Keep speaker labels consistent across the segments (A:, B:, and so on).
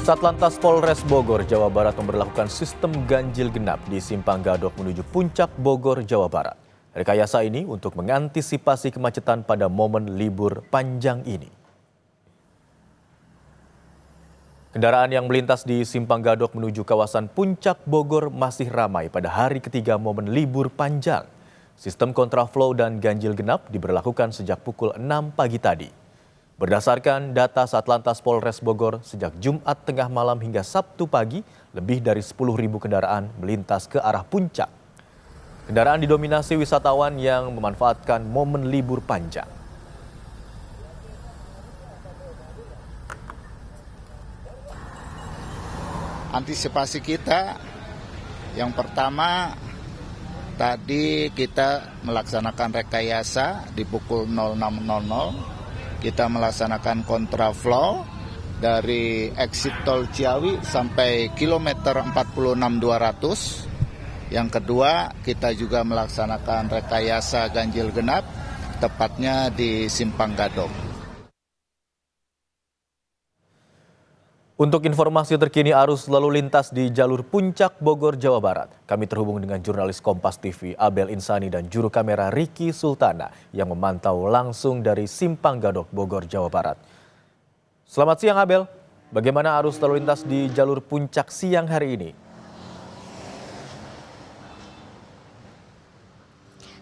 A: Satlantas Polres Bogor, Jawa Barat memberlakukan sistem ganjil genap di Simpang Gadok menuju Puncak Bogor, Jawa Barat. Rekayasa ini untuk mengantisipasi kemacetan pada momen libur panjang ini. Kendaraan yang melintas di Simpang Gadok menuju kawasan Puncak Bogor masih ramai pada hari ketiga momen libur panjang. Sistem kontraflow dan ganjil genap diberlakukan sejak pukul 6 pagi tadi. Berdasarkan data Satlantas Polres Bogor, sejak Jumat tengah malam hingga Sabtu pagi, lebih dari 10.000 kendaraan melintas ke arah puncak. Kendaraan didominasi wisatawan yang memanfaatkan momen libur panjang.
B: Antisipasi kita, yang pertama, tadi kita melaksanakan rekayasa di pukul 06.00. Kita melaksanakan kontraflow dari exit tol Ciawi sampai kilometer 46.200. Yang kedua, kita juga melaksanakan rekayasa ganjil genap, tepatnya di Simpang Gadok.
A: Untuk informasi terkini arus lalu lintas di jalur Puncak Bogor, Jawa Barat, kami terhubung dengan jurnalis Kompas TV Abel Insani dan juru kamera Ricky Sultana yang memantau langsung dari Simpang Gadok, Bogor, Jawa Barat. Selamat siang Abel, bagaimana arus lalu lintas di jalur Puncak siang hari ini?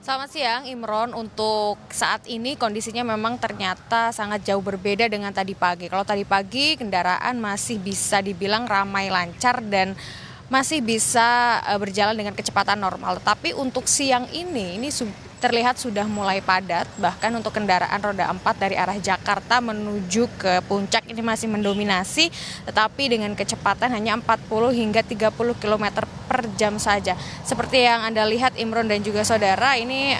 C: Selamat siang Imron, untuk saat ini kondisinya memang ternyata sangat jauh berbeda dengan tadi pagi. Kalau tadi pagi kendaraan masih bisa dibilang ramai lancar dan masih bisa berjalan dengan kecepatan normal. Tapi untuk siang ini terlihat sudah mulai padat, bahkan untuk kendaraan roda 4 dari arah Jakarta menuju ke puncak ini masih mendominasi, tetapi dengan kecepatan hanya 40 hingga 30 km per jam saja. Seperti yang Anda lihat Imron dan juga saudara, ini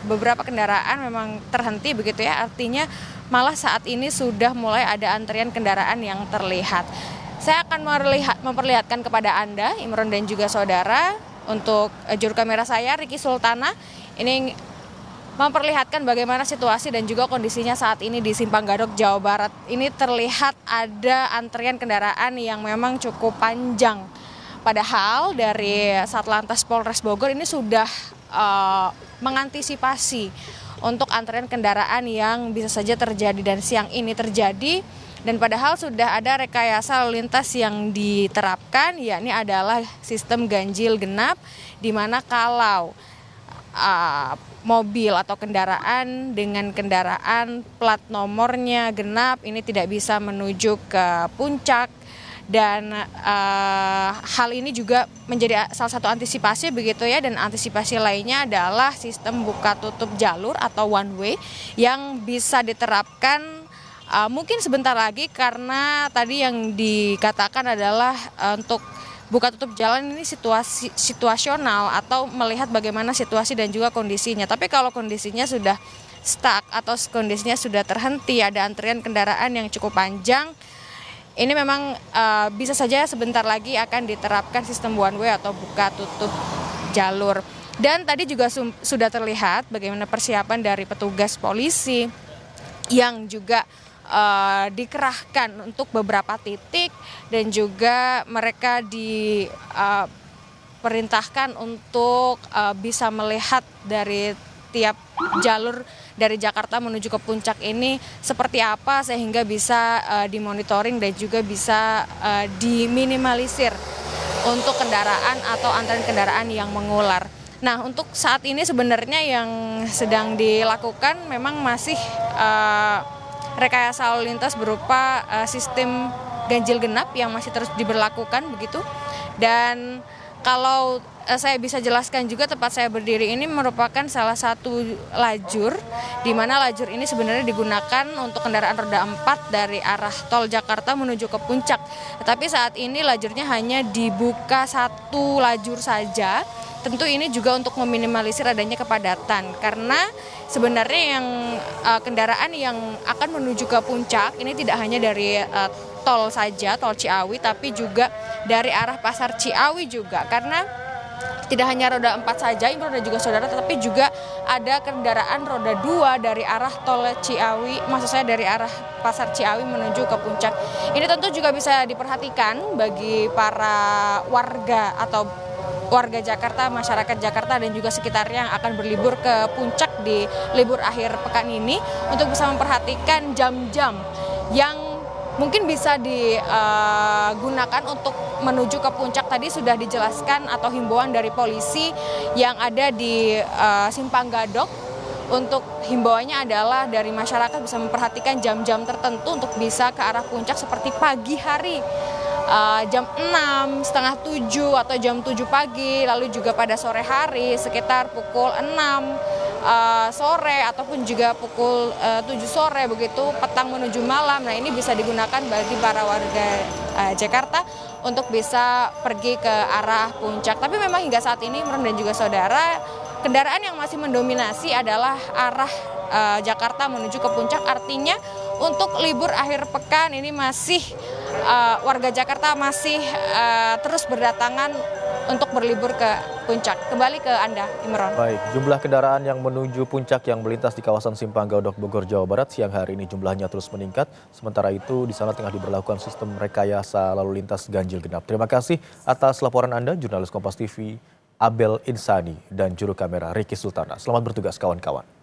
C: beberapa kendaraan memang terhenti begitu ya, artinya malah saat ini sudah mulai ada antrian kendaraan yang terlihat. Saya akan memperlihatkan kepada Anda, Imron dan juga saudara, untuk juru kamera saya Ricky Sultana, ini memperlihatkan bagaimana situasi dan juga kondisinya saat ini di Simpang Gadok, Jawa Barat. Ini terlihat ada antrian kendaraan yang memang cukup panjang. Padahal dari Satlantas Polres Bogor ini sudah mengantisipasi untuk antrian kendaraan yang bisa saja terjadi dan siang ini terjadi. Dan padahal sudah ada rekayasa lalu lintas yang diterapkan, yakni adalah sistem ganjil genap, di mana kalau mobil atau kendaraan dengan kendaraan plat nomornya genap ini tidak bisa menuju ke puncak. Dan hal ini juga menjadi salah satu antisipasi begitu ya, dan antisipasi lainnya adalah sistem buka tutup jalur atau one way yang bisa diterapkan mungkin sebentar lagi, karena tadi yang dikatakan adalah untuk buka tutup jalan ini situasional atau melihat bagaimana situasi dan juga kondisinya. Tapi kalau kondisinya sudah stuck atau kondisinya sudah terhenti, ada antrian kendaraan yang cukup panjang, ini memang bisa saja sebentar lagi akan diterapkan sistem one way atau buka tutup jalur. Dan tadi juga sudah terlihat bagaimana persiapan dari petugas polisi yang juga dikerahkan untuk beberapa titik, dan juga mereka diperintahkan untuk bisa melihat dari tiap jalur dari Jakarta menuju ke puncak ini seperti apa, sehingga bisa dimonitoring dan juga bisa diminimalisir untuk kendaraan atau antrian kendaraan yang mengular. Nah, untuk saat ini sebenarnya yang sedang dilakukan memang masih rekayasa lalu lintas berupa sistem ganjil genap yang masih terus diberlakukan begitu. Dan kalau saya bisa jelaskan juga, tempat saya berdiri ini merupakan salah satu lajur, di mana lajur ini sebenarnya digunakan untuk kendaraan roda 4 dari arah tol Jakarta menuju ke puncak. Tetapi saat ini lajurnya hanya dibuka satu lajur saja. Tentu ini juga untuk meminimalisir adanya kepadatan, karena sebenarnya yang kendaraan yang akan menuju ke puncak ini tidak hanya dari tol saja, tol Ciawi, tapi juga dari arah pasar Ciawi juga, karena tidak hanya roda 4 saja, Imron dan juga saudara, tetapi juga ada kendaraan roda 2 dari arah tol Ciawi, maksud saya dari arah Pasar Ciawi menuju ke puncak. Ini tentu juga bisa diperhatikan bagi para warga atau warga Jakarta, masyarakat Jakarta dan juga sekitarnya yang akan berlibur ke puncak di libur akhir pekan ini untuk bisa memperhatikan jam-jam yang mungkin bisa digunakan untuk menuju ke puncak. Tadi sudah dijelaskan atau himbauan dari polisi yang ada di Simpang Gadok. Untuk himbauannya adalah dari masyarakat bisa memperhatikan jam-jam tertentu untuk bisa ke arah puncak seperti pagi hari. Jam 6, setengah 7 atau jam 7 pagi, lalu juga pada sore hari sekitar pukul 6 sore ataupun juga pukul 7 sore begitu petang menuju malam. Nah, ini bisa digunakan bagi para warga Jakarta untuk bisa pergi ke arah puncak. Tapi memang hingga saat ini Imron dan juga saudara, kendaraan yang masih mendominasi adalah arah Jakarta menuju ke puncak. Artinya untuk libur akhir pekan ini masih warga Jakarta masih terus berdatangan untuk berlibur ke puncak. Kembali ke Anda, Imron.
A: Baik, jumlah kendaraan yang menuju puncak yang melintas di kawasan Simpang Gadok Bogor, Jawa Barat siang hari ini jumlahnya terus meningkat. Sementara itu di sana tengah diberlakukan sistem rekayasa lalu lintas ganjil genap. Terima kasih atas laporan Anda, jurnalis Kompas TV Abel Insani dan juru kamera Ricky Sultana. Selamat bertugas kawan-kawan.